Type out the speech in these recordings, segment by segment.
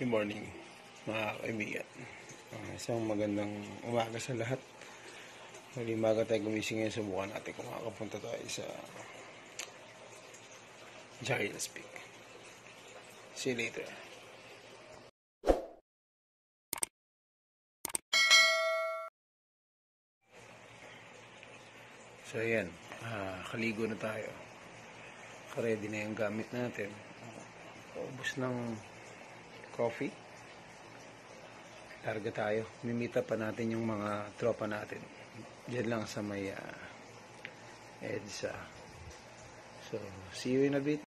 Good morning, mga kaibigan. Isang magandang umaga sa lahat. Mali umaga tayo gumising ngayon. Subukan natin kung makakapunta tayo sa Giants Peak. See you later. So ayan, kaligo na tayo. Ready na yung gamit natin. Ubus ng coffee. Larga tayo. Mimita pa natin yung mga tropa natin. Diyan lang sa may EDSA. So, see you in a bit.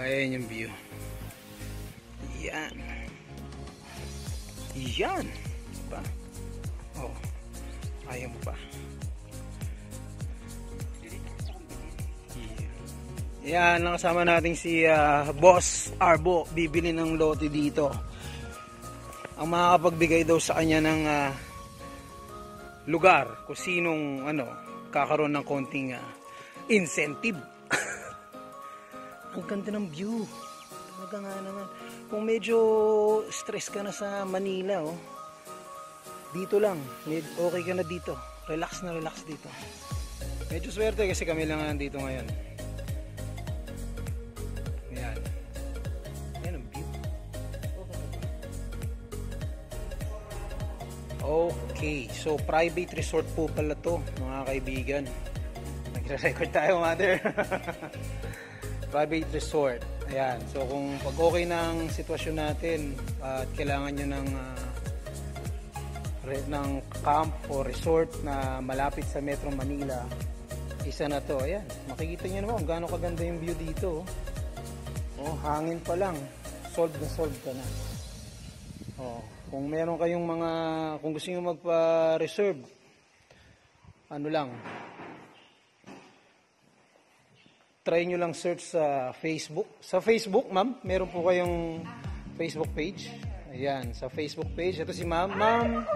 ayan yung view. Yan. Yan. Pa. Oh. Ayaw mo pa. Yan, nakasama natin si Boss Arbo. Bibili ng lote dito. Ang makakapagbigay daw sa kanya ng lugar kung sinong kakaroon ng konting incentive. Ang ganda ng view. Talaga nga naman. Kung medyo stress ka na sa Manila, dito lang. Okay ka na dito. Relax na relax dito. Medyo swerte kasi kami lang nandito ngayon. Ayan. Ayan ang view. Okay. So, private resort po pala to, mga kaibigan. Nagre-record tayo, mother. Private resort. Ayan. So kung pag okay na ang sitwasyon natin at kailangan nyo ng camp o resort na malapit sa Metro Manila, isa na to. Ayan. Makikita nyo naman kung gaano kaganda yung view dito. Hangin pa lang. Solve ka na. Kung meron kayong kung gusto nyo magpa-reserve, try nyo lang search sa Facebook. Sa Facebook, ma'am, meron po kayong Facebook page. Ayan, sa Facebook page. Ito si ma'am. Ma'am.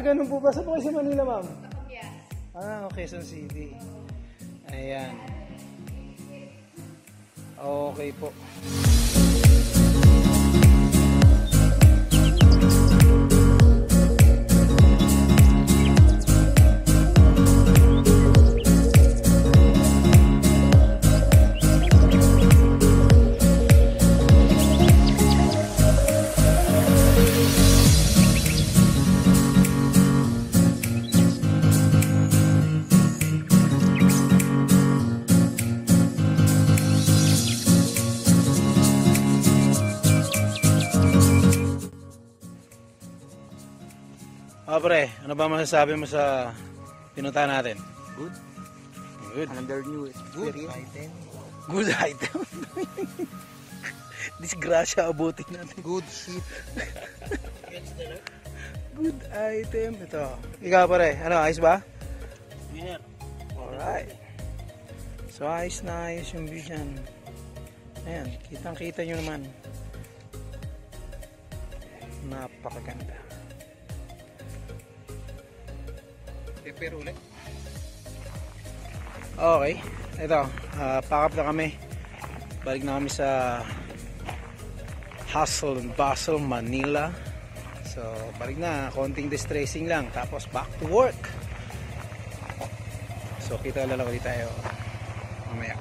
Ganun po ba? Sa po sa Manila, ma'am? Yes. Quezon City. Ayan. Okay po. Pre, ano ba masasabi mo sa pinuntahan natin? Good. Good. Another new experience. Good item. Disgrasya abutin natin. Good shit. Good item. Ito. Ikaw pare, ayos ba? Yeah. Alright. So ayos na ayos yung view dyan. Ayan, kitang kita nyo naman. Napakaganda. Pero ulit. Okay, ito, pack up na kami. Balik na kami sa hustle and bustle Manila. So balik na, konting distressing lang, tapos back to work. So kita lalaki tayo mamaya.